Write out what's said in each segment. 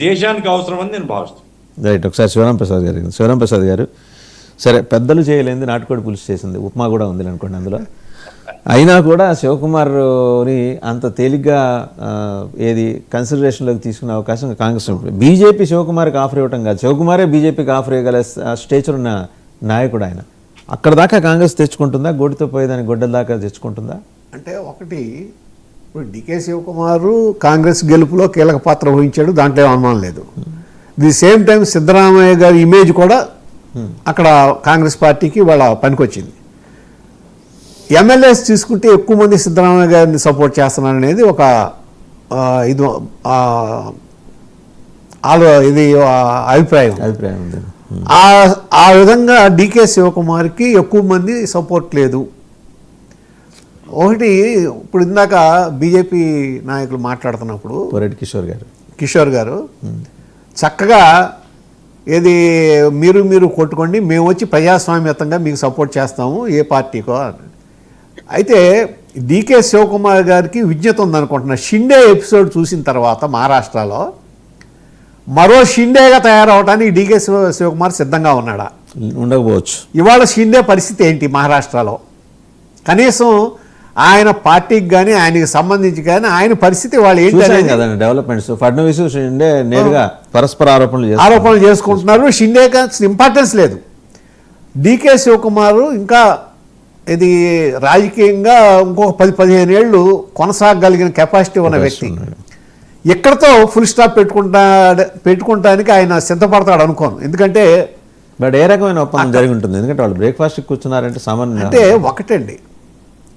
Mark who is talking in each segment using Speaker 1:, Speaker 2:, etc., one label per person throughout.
Speaker 1: దేశానికి అవసరమని నేను భావిస్తాను.
Speaker 2: రైట్. ఒకసారి శివరాం ప్రసాద్ గారు సరే, పెద్దలు చేయలేంది నాటుకోడి పులుసు చేసింది, ఉప్మా కూడా ఉంది అనుకోండి అందులో. అయినా కూడా శివకుమార్ని అంత తేలిగ్గా ఏది కన్సిడరేషన్లోకి తీసుకునే అవకాశం కాంగ్రెస్. బీజేపీ శివకుమార్కి ఆఫర్ ఇవ్వటం కాదు, శివకుమారే బీజేపీకి ఆఫర్ ఇవ్వగల స్టేచర్ ఉన్న నాయకుడు ఆయన. అక్కడ దాకా కాంగ్రెస్ తెచ్చుకుంటుందా? గోటితో పోయేదాన్ని గొడ్డల దాకా తెచ్చుకుంటుందా?
Speaker 3: అంటే ఒకటి, ఇప్పుడు డికే శివకుమారు కాంగ్రెస్ గెలుపులో కీలక పాత్ర వహించాడు, దాంట్లో అనుమానం లేదు. ది సేమ్ టైం సిద్ధరామయ్య గారి ఇమేజ్ కూడా అక్కడ కాంగ్రెస్ పార్టీకి వాళ్ళ పనికొచ్చింది. ఎమ్మెల్యేస్ తీసుకుంటే ఎక్కువ మంది సిద్ధరామయ్య గారిని సపోర్ట్ చేస్తున్నారు అనేది ఒక ఇది అభిప్రాయం
Speaker 2: ఉంది.
Speaker 3: ఆ విధంగా డికే శివకుమార్కి ఎక్కువ మంది సపోర్ట్ లేదు. ఒకటి, ఇప్పుడు ఇందాక బీజేపీ నాయకులు మాట్లాడుతున్నప్పుడు
Speaker 2: పొరెడ్డి
Speaker 3: కిషోర్ గారు చక్కగా ఏది మీరు కొట్టుకోండి, మేము వచ్చి ప్రజాస్వామ్యతంగా మీకు సపోర్ట్ చేస్తాము ఏ పార్టీకో. అయితే డికే శివకుమార్ గారికి విజ్ఞత ఉందనుకుంటున్నా. షిండే ఎపిసోడ్ చూసిన తర్వాత మహారాష్ట్రలో మరో షిండేగా తయారవడానికి డికే శివకుమార్ సిద్ధంగా ఉన్నాడా?
Speaker 2: ఉండకపోవచ్చు.
Speaker 3: ఇవాళ షిండే పరిస్థితి ఏంటి మహారాష్ట్రలో? కనీసం ఆయన పార్టీకి కానీ ఆయనకి సంబంధించి కానీ ఆయన పరిస్థితి వాళ్ళు ఏంటి
Speaker 2: కదండి డెవలప్మెంట్స్. ఫడ్నవీస్ షిండే నేరుగా పరస్పర ఆరోపణలు
Speaker 3: చేసుకుంటున్నారు. షిండేకి ఇంపార్టెన్స్ లేదు. డికే శివకుమార్ ఇంకా ఇది రాజకీయంగా ఇంకొక 10-15 ఏళ్ళు కొనసాగగలిగిన కెపాసిటీ ఉన్న వ్యక్తి. ఎక్కడితో ఫుల్ స్టాప్ పెట్టుకుంటానికి ఆయన సిద్ధపడతాడు అనుకోను. ఎందుకంటే
Speaker 2: బట్ ఏ రకమైన ఒప్పందం జరిగి ఉంటుంది? ఎందుకంటే వాళ్ళు బ్రేక్ఫాస్ట్ కూర్చున్నారంటే సామాన్య.
Speaker 3: అంటే ఒకటండి,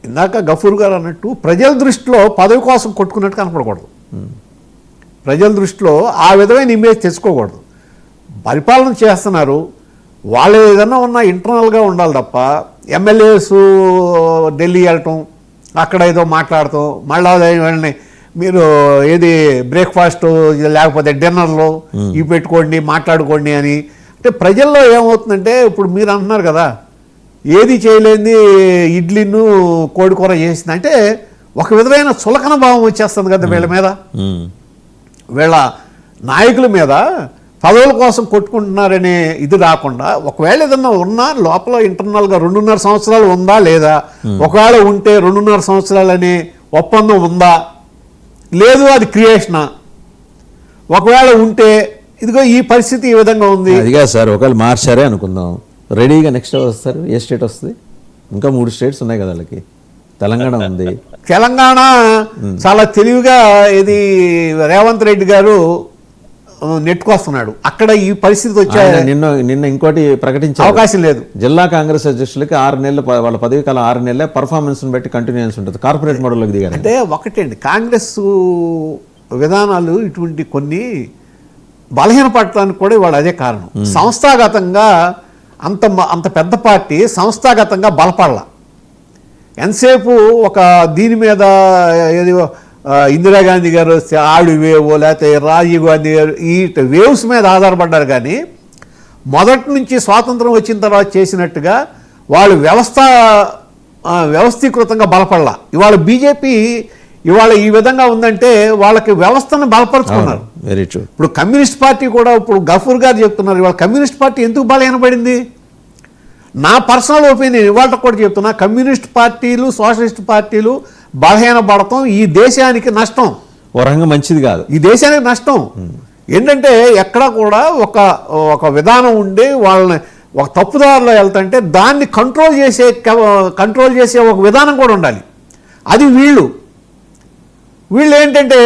Speaker 3: ఇందాక గఫూర్ గారు అన్నట్టు ప్రజల దృష్టిలో పదవి కోసం కొట్టుకున్నట్టు కనపడకూడదు. ప్రజల దృష్టిలో ఆ విధమైన ఇమేజ్ తెచ్చుకోకూడదు. పరిపాలన చేస్తున్నారు, వాళ్ళు ఏదన్నా ఉన్నా ఇంటర్నల్గా ఉండాలి తప్ప ఎమ్మెల్యేస్ ఢిల్లీ వెళ్ళటం, అక్కడ ఏదో మాట్లాడటం, మళ్ళీ వాళ్ళని మీరు ఏది బ్రేక్ఫాస్ట్ లేకపోతే డిన్నర్లో ఇవి పెట్టుకోండి మాట్లాడుకోండి అని. అంటే ప్రజల్లో ఏమవుతుందంటే, ఇప్పుడు మీరు అంటున్నారు కదా ఏది చేయలేని ఇడ్లీను కోడికూర చేసింది అంటే ఒక విధమైన చులకన భావం వచ్చేస్తుంది కదా వీళ్ళ మీద, వీళ్ళ నాయకుల మీద. పదవుల కోసం కొట్టుకుంటున్నారనే ఇది రాకుండా, ఒకవేళ ఏదన్నా ఉన్నా లోపల ఇంటర్నల్గా 2.5 సంవత్సరాలు ఉందా లేదా, ఒకవేళ ఉంటే 2.5 సంవత్సరాలు అనే ఒప్పందం ఉందా లేదు, అది క్రియేషనా, ఒకవేళ ఉంటే ఇదిగో ఈ పరిస్థితి ఈ విధంగా ఉంది.
Speaker 2: అదిగా సార్, ఒకవేళ మార్చారే అనుకుందాం, రెడీగా నెక్స్ట్ వస్తారు. ఏ స్టేట్ వస్తుంది? ఇంకా 3 స్టేట్స్ ఉన్నాయి కదా వాళ్ళకి. తెలంగాణ ఉంది.
Speaker 3: తెలంగాణ చాలా తెలివిగా ఇది రేవంత్ రెడ్డి గారు నెట్టుకొస్తున్నాడు. అక్కడ ఈ పరిస్థితి వచ్చాయి.
Speaker 2: నిన్న ఇంకోటి ప్రకటించే
Speaker 3: అవకాశం లేదు.
Speaker 2: జిల్లా కాంగ్రెస్ అధ్యక్షులకి 6 నెలలు వాళ్ళ పదవి కాలం 6 నెలలే పర్ఫార్మెన్స్ బట్టి కంటిన్యూన్స్ ఉంటుంది. కార్పొరేట్ మోడల్లోకి దిగారు.
Speaker 3: అంటే ఒకటండి, కాంగ్రెస్ విధానాలు ఇటువంటి కొన్ని బలహీనపడటానికి కూడా ఇవాళ అదే కారణం. సంస్థాగతంగా అంత పెద్ద పార్టీ సంస్థాగతంగా బలపడాల. ఎంతసేపు ఒక దీని మీద ఏది ఇందిరాగాంధీ గారు ఆడు వేవ్, లేకపోతే రాజీవ్ గాంధీ గారు ఈ వేవ్స్ మీద ఆధారపడ్డారు. కానీ మొదటి నుంచి స్వాతంత్రం వచ్చిన తర్వాత చేసినట్టుగా వాళ్ళు వ్యవస్థీకృతంగా బలపడాల. ఇవాళ బీజేపీ ఇవాళ ఈ విధంగా ఉందంటే వాళ్ళకి వ్యవస్థను బలపరుచుకున్నారు.
Speaker 2: Very true.
Speaker 3: ఇప్పుడు కమ్యూనిస్ట్ పార్టీ కూడా, ఇప్పుడు గఫూర్ గారు చెప్తున్నారు, ఇవాళ కమ్యూనిస్ట్ పార్టీ ఎందుకు బలహీనపడింది? నా పర్సనల్ ఒపీనియన్ ఇవాళ కూడా చెప్తున్నా, కమ్యూనిస్ట్ పార్టీలు సోషలిస్ట్ పార్టీలు బలహీనపడటం ఈ దేశానికి నష్టం.
Speaker 2: ఓ రంగం మంచిది కాదు,
Speaker 3: ఈ దేశానికి నష్టం. ఏంటంటే ఎక్కడ కూడా ఒక విధానం ఉండి వాళ్ళని ఒక తప్పుదారిలో వెళ్తుంటే దాన్ని కంట్రోల్ చేసే ఒక విధానం కూడా ఉండాలి. అది వీళ్ళు ఏంటంటే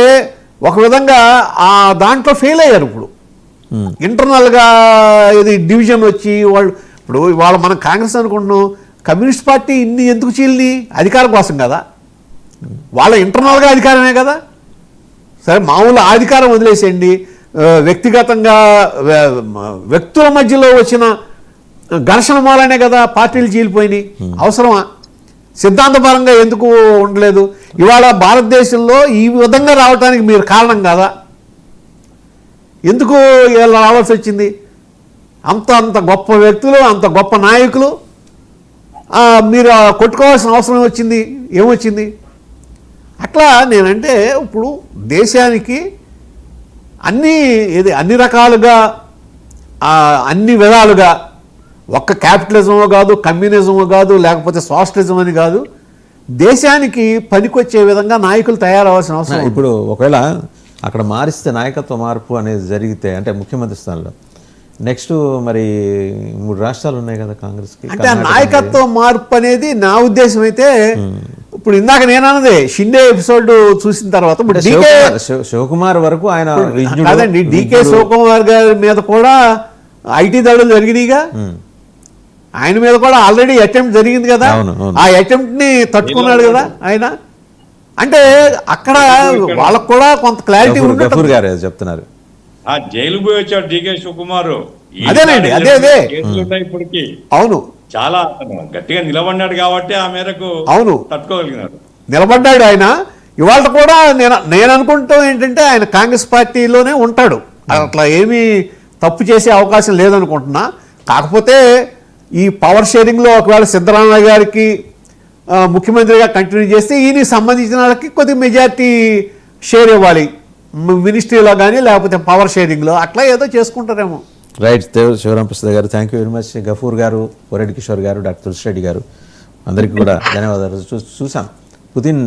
Speaker 3: ఒక విధంగా ఆ దాంట్లో ఫెయిల్ అయ్యారు. ఇప్పుడు ఇంటర్నల్గా ఇది డివిజన్ వచ్చి ఇప్పుడు ఇవాళ మనం కాంగ్రెస్ అనుకుంటున్నాం, కమ్యూనిస్ట్ పార్టీ ఇన్ని ఎందుకు చీలిని? అధికారం కోసం కదా, వాళ్ళ ఇంటర్నల్గా అధికారమే కదా. సరే, మామూలు అధికారం వదిలేసేయండి, వ్యక్తిగతంగా వ్యక్తుల మధ్యలో వచ్చిన ఘర్షణ మూలనే కదా పార్టీలు చీలిపోయినాయి. అవసరమా? సిద్ధాంతపరంగా ఎందుకు ఉండలేదు? ఇవాళ భారతదేశంలో ఈ విధంగా రావడానికి మీరు కారణం కాదా? ఎందుకు ఇలా రావాల్సి వచ్చింది? అంత గొప్ప వ్యక్తులు, అంత గొప్ప నాయకులు, మీరు కొట్టుకోవాల్సిన అవసరం వచ్చింది. ఏమొచ్చింది? అట్లా నేనంటే ఇప్పుడు దేశానికి అన్ని రకాలుగా అన్ని విధాలుగా ఒక్క క్యాపిటలిజమో కాదు, కమ్యూనిజమో కాదు, లేకపోతే సోషలిజం అని కాదు, దేశానికి పనికొచ్చే విధంగా నాయకులు తయారవ్వాల్సిన అవసరం ఉంది.
Speaker 2: ఇప్పుడు ఒకవేళ అక్కడ మారిస్తే నాయకత్వ మార్పు అనేది జరిగితే అంటే ముఖ్యమంత్రి స్థానంలో నెక్స్ట్ మరి 3 రాష్ట్రాలు ఉన్నాయి కదా కాంగ్రెస్కి.
Speaker 3: అంటే ఆ నాయకత్వ మార్పు అనేది నా ఉద్దేశం అయితే ఇప్పుడు ఇందాక నేనన్నదే షిండే ఎపిసోడ్ చూసిన తర్వాత ఇప్పుడు
Speaker 2: శివకుమార్ వరకు ఆయన
Speaker 3: కాదండి, డికే శివకుమార్ గారి మీద కూడా ఐటీ దాడులు జరిగినాయిగా, ఆయన మీద కూడా ఆల్రెడీ అటెంప్ట్ జరిగింది కదా, ఆ అటెంప్ట్ ని తట్టుకున్నాడు కదా ఆయన. అంటే అక్కడ వాళ్ళకు కూడా కొంత క్లారిటీ
Speaker 2: గఫూర్ గారు చెప్తున్నారు.
Speaker 1: జైలు పోయి వచ్చాడు డికే శివకుమార్.
Speaker 3: అదేనండి, అదే
Speaker 1: ఇప్పటికి
Speaker 3: అవును,
Speaker 1: చాలా గట్టిగా నిలబడినాడు కాబట్టి ఆ మేరకు
Speaker 3: అవును
Speaker 1: తట్టుకోగలిగినాడు,
Speaker 3: నిలబడ్డాడు ఆయన. ఇవాళ కూడా నేను అనుకుంటాం ఏంటంటే ఆయన కాంగ్రెస్ పార్టీలోనే ఉంటాడు, అట్లా ఏమీ తప్పు చేసే అవకాశం లేదనుకుంటున్నా. కాకపోతే ఈ పవర్ షేరింగ్లో ఒకవేళ సిద్ధరామయ్య గారికి ముఖ్యమంత్రిగా కంటిన్యూ చేస్తే ఈయనకి సంబంధించిన వాళ్ళకి కొద్దిగా మెజార్టీ షేర్ ఇవ్వాలి, మినిస్ట్రీలో కానీ లేకపోతే పవర్ షేరింగ్లో అట్లా ఏదో చేసుకుంటారేమో.
Speaker 2: Right. Sivaramprasad garu, thank you very much. Gafoor garu, Koreddy Kishore గారు, డాక్టర్ తులసిరెడ్డి గారు, అందరికీ కూడా ధన్యవాదాలు. చూసాం పుతిన్